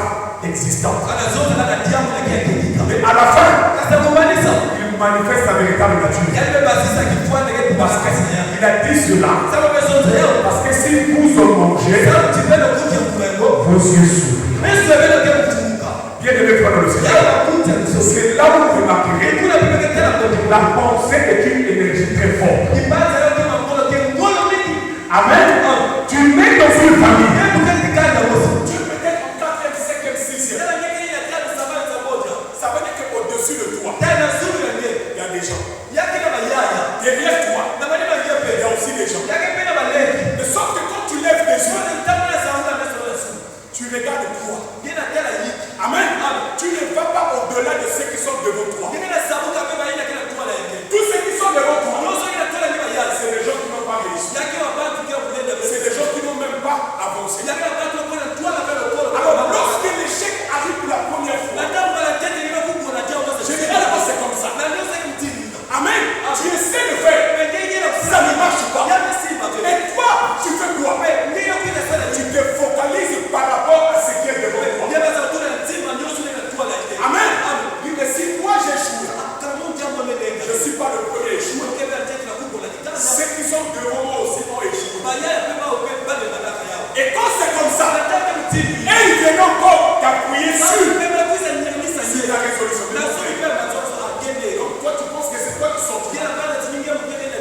Speaker 2: existante.
Speaker 3: anazota na diamu na kia kidika
Speaker 2: Mais à la fin,
Speaker 3: kasa kumanisa
Speaker 2: il manifeste sa véritable nature.
Speaker 3: yani beba sisa kifuata ke
Speaker 2: Parce
Speaker 3: kubasa kasi ya
Speaker 2: qu'il a dit cela.
Speaker 3: sababu bezonza yao
Speaker 2: Parce que si vous en mangez,
Speaker 3: sababu tipenda kuti mkulengo
Speaker 2: vos yeux s'ouvrent.
Speaker 3: Yesu abenda ke kufunga
Speaker 2: Bien aimé frère dans le Seigneur,
Speaker 3: yao kuti msosi
Speaker 2: c'est là où vous remarquerez
Speaker 3: kuna pipeke tena kote
Speaker 2: la pensée est une énergie très forte.
Speaker 3: kibanza yao kama mkono ke ngolo mingi
Speaker 2: Amen. Tu nais dans une famille.
Speaker 3: hebu kazi kanda wote
Speaker 4: Tu peux être en 4e, 5e, 6e.
Speaker 3: tena nyeke ya tatu sabani za moja
Speaker 4: Ça veut dire qu'au-dessus de toi,
Speaker 3: tena zuri ya ngeke
Speaker 4: il y a des gens.
Speaker 3: yake na mayaya
Speaker 4: Derrière toi,
Speaker 3: na maneno yepe
Speaker 4: il y a aussi des gens.
Speaker 3: yake pena baleki
Speaker 4: De sorte que quand tu lèves les yeux,
Speaker 3: zote mtamna sauza na sauza su
Speaker 4: tu regardes toi.
Speaker 3: ngina tena yiki
Speaker 4: Amen. Tu ne vas pas au-delà de ceux qui sont devant toi.
Speaker 3: ngina sabuka pe baina kila tuala yake
Speaker 4: Tous ceux qui sont devant toi,
Speaker 3: Roso ina tola ni mayaya
Speaker 4: c'est des gens qui n'ont pas réussi.
Speaker 3: yake wabantu kia kulenda
Speaker 4: C'est des gens qui n'ont même pas avancé.
Speaker 3: yake wabantu kwa tuala kwa kolo
Speaker 4: Alors, lorsque l'échec arrive pour la première fois,
Speaker 3: natamba la tete ni kubwa na jao sasa
Speaker 4: généralement c'est comme ça.
Speaker 3: na ndio sasa mtini
Speaker 4: Amen. Tu essaies de faire, ça ne marche pas. Et toi, tu fais quoi? Tu te focalises par rapport à ce qui est devant toi. Amen. Mais si moi j'ai échoué, je ne suis pas le premier échoué. Ceux qui sont devant moi aussi ont échoué. Et quand c'est comme ça, et ils viennent encore t'appuyer sur la résolution. Donc toi tu penses que c'est toi qui sortiras.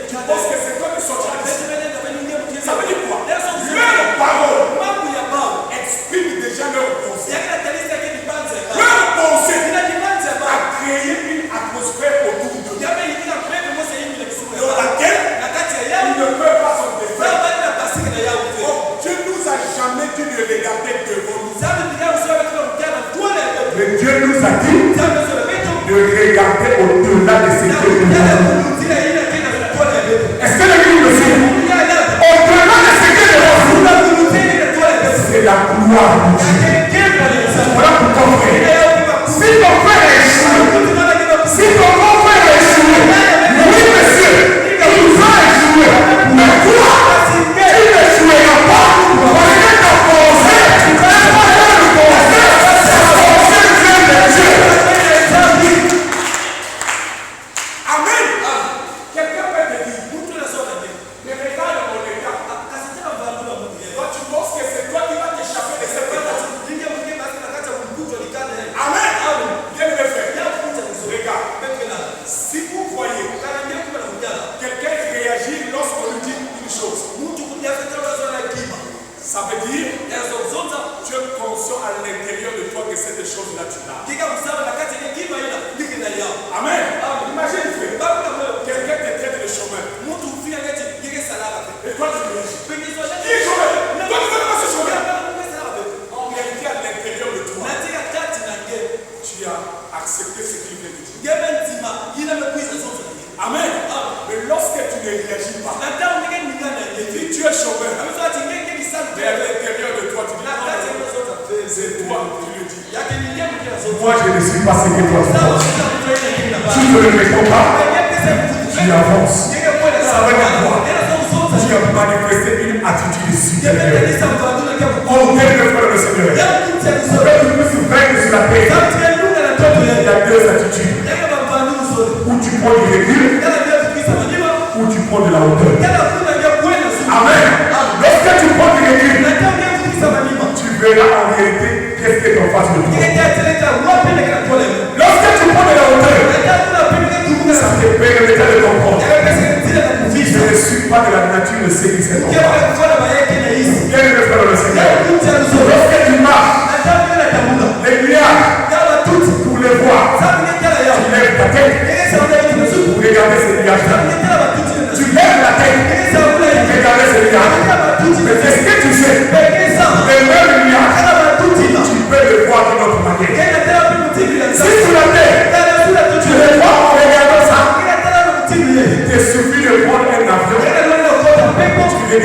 Speaker 4: Tu penses que c'est toi qui sortiras. Ça veut dire quoi? Leur parole exprime déjà leur pensée. Leur pensée a créé une atmosphère autour d'eux dans laquelle ils ne peuvent pas s'en défaire. Oh, Dieu nous a jamais dit de regarder devant nous. Mais Dieu nous a dit de regarder au-delà de ce que nous avons. Est-ce que l'église le sait? Au-delà de ce que nous avons, c'est la gloire de Dieu. Voilà pourquoi, frère. Si ton frère est échoué, si ton grand frère est échoué, oui, monsieur, il va échouer. Mais toi, tu n'échoueras pas. Parce que ta pensée, c'est pas la pensée, ta pensée vient de Dieu. Amen. Quelqu'un peut te dire, mais regarde mon état. Toi, tu penses que c'est toi qui vas t'échapper de cette état. Amen. Bien le faire. Regarde. Si vous voyez quelqu'un réagir lorsqu'on lui dit une chose, ça veut dire tu es conscient à l'intérieur de toi que cette chose-là tu l'as. Amen. Imagine, frère, quelqu'un te traite de chômeur. Et toi tu réagis. Qui est chômeur? Toi tu veux pas ce chômeur. En réalité, à l'intérieur de toi, tu as accepté ce qu'il vient de dire. Amen. Mais lorsque tu ne réagis pas, et puis tu es chômeur, mais à l'intérieur de toi, tu dis non, c'est toi qui le dis. Moi, je ne suis pas ce que toi tu penses. Tu ne le réponds pas, tu avances. Ça veut dire quoi? Tu as manifesté une attitude supérieure. Oh, bien le frère le Seigneur. Pour que tu puisses vaincre sur la paix, il y a deux attitudes. Où tu prends du recul, où tu prends de la hauteur. Amen. Lorsque tu prends du recul, tu verras en réalité qu'est-ce qui est en face de toi. Lorsque tu prends de la hauteur, ça te permettra de comprendre. Je ne suis pas de la nature de ceux qui s'est en face. Bien le frère le Seigneur. Lorsque tu marches, les nuages, pour les voir, tu lèves ta tête pour regarder ces nuages-là.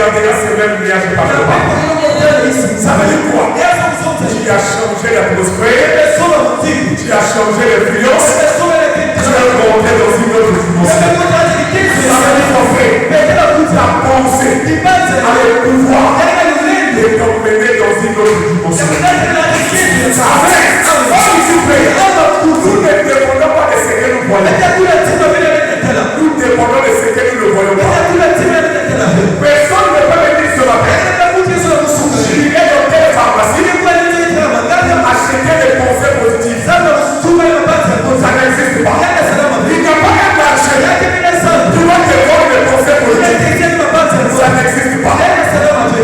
Speaker 4: regardez ces mêmes nuages par le bas. Ça veut dire quoi? Tu as changé l'atmosphère, tu as changé l'influence, tu as monté dans une autre dimension. Ça veut dire qu'en fait, ta pensée a le pouvoir de t'emmener dans une autre dimension. Amen. Nous ne dépendons pas de ce que nous voyons. Nous dépendons de ce que nous ne voyons pas. Personne ne peut me dire ce matin. J'irai dans telle pharmacie acheter des pensées positives. Ça n'existe pas. Il n'y a pas un marché. Tu vas te vendre des pensées positives. Ça n'existe pas.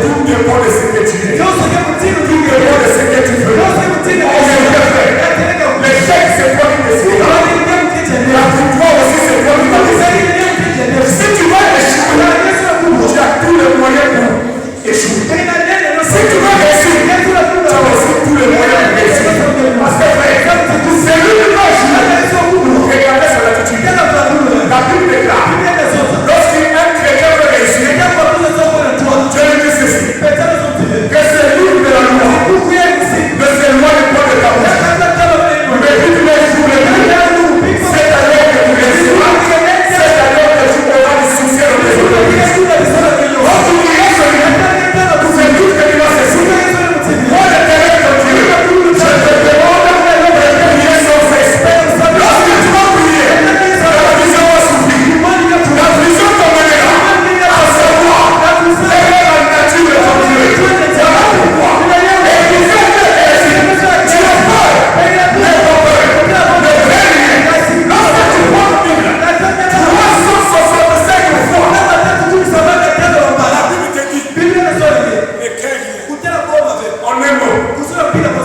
Speaker 4: Tout dépend de ce que tu es. Tout dépend de ce que tu veux. L'échec, c'est toi qui décides. La victoire aussi, c'est toi qui décides. Si tu vas échouer, tu as tous les moyens pour échouer. Si tu veux réussir, tu as aussi tous les moyens pour réussir. Parce que c'est lui qui va échouer. Regardez son attitude. La Bible déclare, lorsqu'un chrétien veut réussir, Dieu lui dit ceci, que c'est lui de la loi, que c'est moi le point de ta bouche. Mais si tu veux échouer, c'est alors que tu réussiras, c'est alors que tu auras du succès dans tes entreprises. Quand tu diras celui, c'est tout ce que tu vas s'échouer. Moi, le terrain de Dieu, je te demande de prier sans cesse. Lorsque tu vas prier, la vision va s'ouvrir. La vision t'emmènera à savoir quelle est la nature de ton Dieu. Voilà pourquoi. Et tu fais tu as peur. N'aie pas peur. Ne fais rien. Lorsque tu prends la Bible, 365 fois, la Bible te dit, ne crains rien. En un mot,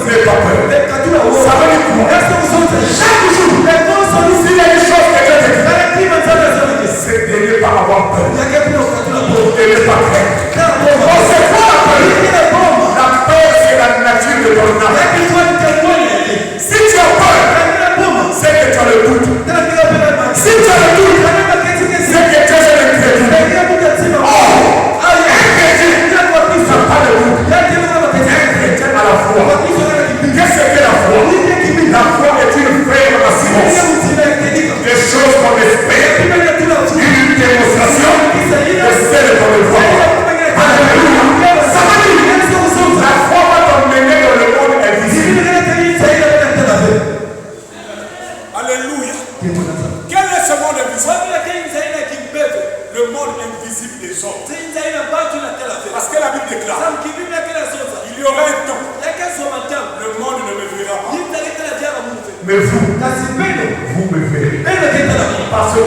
Speaker 4: n'aie pas peur. Ça veut dire quoi? Chaque jour, s'il y a une chose que Dieu te dit, c'est de ne pas avoir peur. De ne pas craindre. Oh, c'est quoi la peur? La peur, c'est la nature de ton âme. Si tu as peur, c'est que tu as le doute. Si tu as le doute, c'est que tu es un incrédule. Oh, un chrétien n'a pas de doute. Un chrétien a la foi. Qu'est-ce que la foi? La foi est une vraie assurance. Des choses qu'on espère, une démonstration de celle qu'on ne voit pas. Alléluia. Ça veut dire, la foi va t'emmener dans le monde invisible. Alléluia. Quel est ce monde invisible? Le monde invisible des hommes. Parce que la Bible déclare, il y aura un temps, le monde ne me verra pas. Mais vous me verrez. Parce que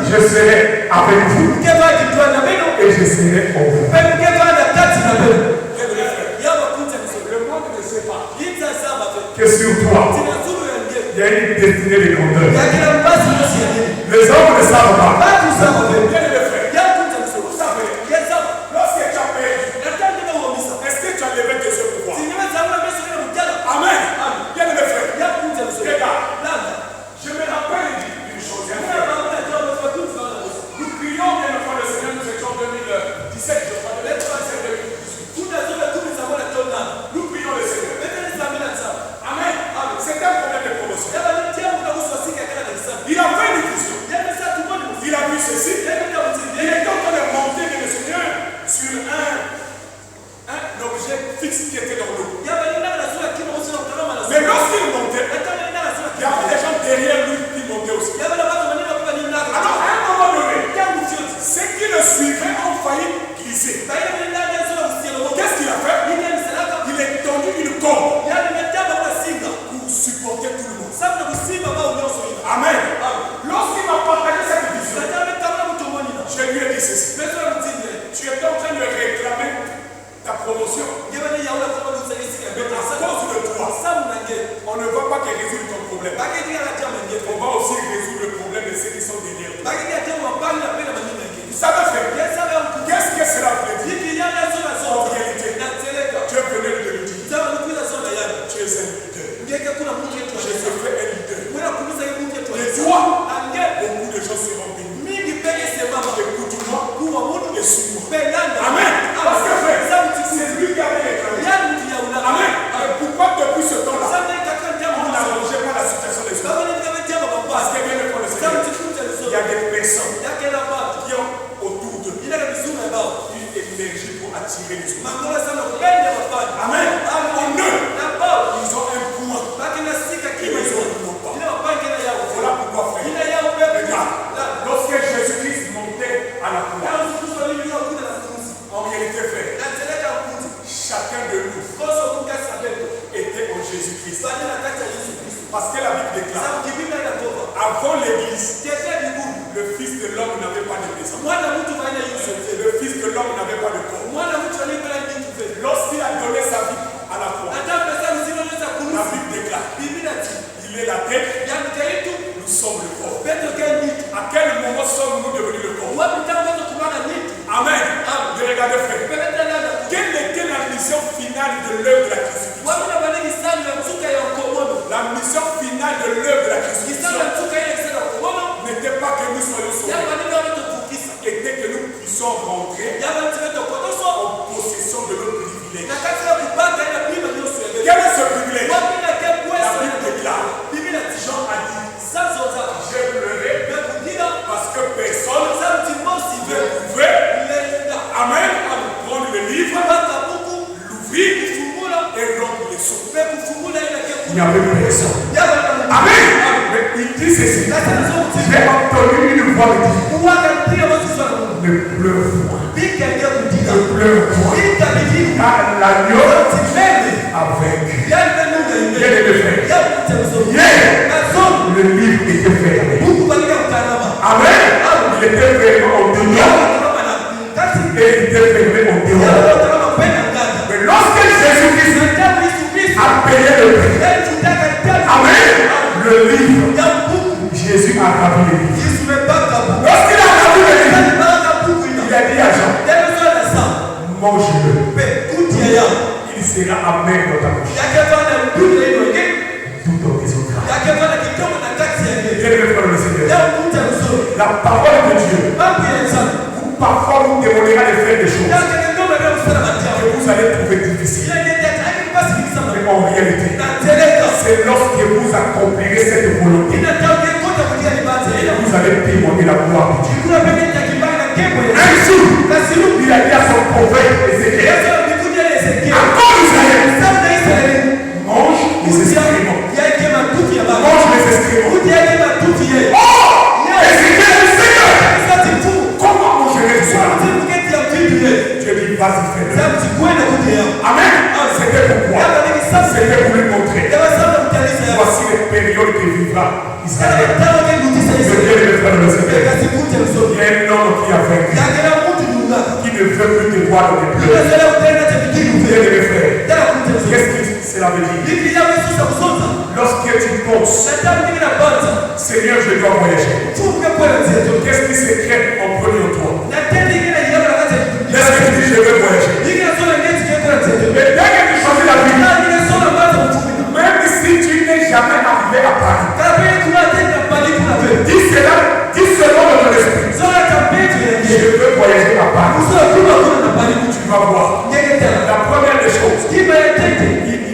Speaker 4: je serai avec vous et je serai en vous. Le monde ne sait pas que sur toi, il y a une destinée de grandeur. Les hommes ne savent pas. Lorsque tu as perdu, est-ce que tu as levé tes yeux pour voir? Amen. Bien mes frères. Regarde. Je me rappelle d'une chose. Nous prions bien le fois le Seigneur, nous étions en 2017, je crois, de l'être 2018. Nous prions le Seigneur. Amen. C'est un problème de promotion. Il a fait une vision. Il a vu ceci. Il est en train de monter le Seigneur sur un objet fixe qui était dans l'eau. Mais lorsqu'il montait, il y avait des gens derrière lui qui montaient aussi. Alors à un moment donné, ceux qui le suivaient ont failli glisser. Qu'est-ce qu'il a fait? Il a tendu une corde pour supporter tout le monde. Amen. Lorsqu'il m'a partagé cette vision, je lui ai dit ceci. Tu es en train de réclamer ta promotion. Mais à cause de toi, on ne va pas que résoudre ton problème. On va aussi résoudre le problème de ceux qui sont derrière toi. Ça va faire. Qu'est-ce que cela veut dire? En réalité, Dieu venait de le dire. Tu es un leader. Je te fais un leader. Et toi, beaucoup de gens seront bénis. Écoute-moi et suis-moi. avant l'église, le Fils de l'homme n'avait pas de maison. Le Fils de l'homme n'avait pas de corps. Lorsqu'il a donné sa vie à la croix, la Bible déclare, il est la tête, nous sommes le corps. À quel moment sommes-nous devenus le corps? Amen. De regarder frère. Quelle était la mission finale de l'œuvre de la crucifixion? La mission finale de l'œuvre de la crucifixion n'était pas que nous soyons sauvés, était que nous puissions rentrer en possession de nos privilèges. Quel est ce privilège? La Bible déclare, Jean a dit, j'ai pleuré parce que personne ne pouvait, amen, prendre le livre, l'ouvrir et rendre les sceaux. Il n'y avait personne. Amen. Mais il dit ceci, j'ai entendu une voix me dire, ne pleure point. Ne pleure point. Car l'agneau avec. Bien les frères. Le livre était fermé. Amen. Il était fermé en dehors. Et il était fermé en dehors. Mais lorsque Jésus-Christ a payé le prix, amen, le livre, Jésus a ravi le livre. Lorsqu'il a ravi le livre, il a dit à Jean, mange-le. Il sera amer dans ta bouche. Tout dans tes autres. La parole de Dieu, parfois vous demandera de faire des choses que vous allez trouver difficiles. Mais en réalité, c'est lorsque vous accomplirez cette volonté que vous allez témoigner la gloire de Dieu. Un jour, il a dit à son prophète Ézéchiel, encore Israël, mange les excréments. Mange les excréments. Oh, Ézéchiel, Seigneur, comment mangerai-je cela? Dieu dit, vas-y, fais-le. Amen. C'était pourquoi? C'était pour lui montrer. Voici les périodes que vivra Israël. Il y a un homme qui a vaincu, qui ne veut plus te voir dans les pleurs. Qu'est-ce que cela veut dire? Lorsque tu penses, Seigneur, je dois voyager, qu'est-ce qui se crée en premier en toi? Est-ce que tu dis, je veux voyager? Mais dès que tu choisis la vie, même si tu n'es jamais arrivé à Paris, dis cela, dis selon ton esprit. Je veux voyager à Paris. Tu vas voir. La première des choses, une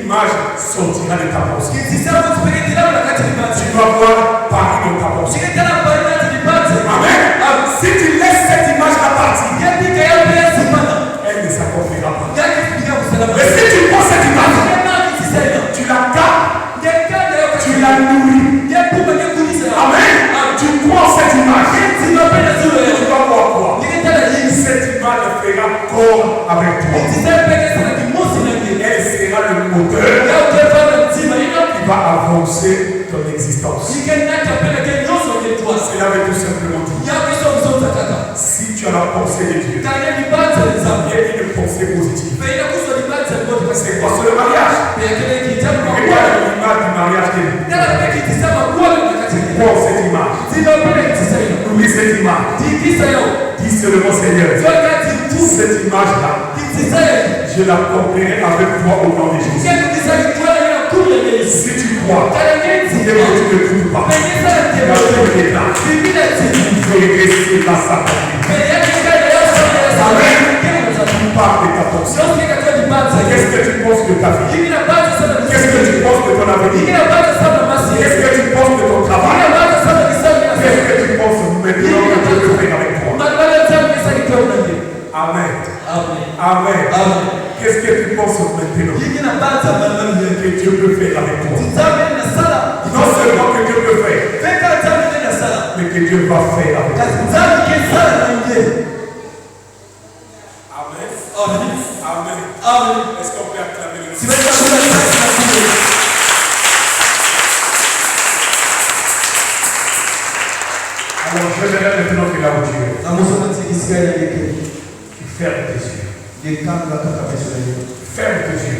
Speaker 4: image sortira de ta pensée. Tu vas voir Paris dans ta pensée. Amen. Si tu laisses cette image à partir, elle ne s'accomplira pas. Mais si tu prends cette image, tu la gardes, tu la nourris. Amen. Tu prends cette image, tu vas voir quoi? Cette image fera corps avec toi. Elle sera le moteur qui va avancer ton existence. Cela veut tout simplement dire, si tu as la pensée de Dieu, il y a une pensée positive. C'est quoi sur le mariage? Regarde l'image du mariage de Dieu. Prends cette image. Oublie cette image. Dis seulement Seigneur, cette image-là, je la porterai avec toi au nom de Jésus. Si tu crois, si tu ne doutes pas, la Bible est là. Tu veux rester dans sa partie. Amen. Tu parles de ta pensée. Qu'est-ce que tu penses de ta vie? Qu'est-ce que tu penses de ton avenir? Qu'est-ce que tu penses de ton travail? Qu'est-ce que tu penses maintenant que Dieu peut faire avec toi? Amen. Amen. Qu'est-ce que tu penses maintenant que Dieu peut faire avec toi? Non seulement que Dieu peut faire, mais que Dieu va faire avec toi. Amen. Est-ce qu'on peut acclamer le Seigneur?
Speaker 2: Alors je verrai maintenant que là où tu es. Ferme tes yeux. Ferme tes yeux. Ferme tes yeux.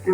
Speaker 1: Que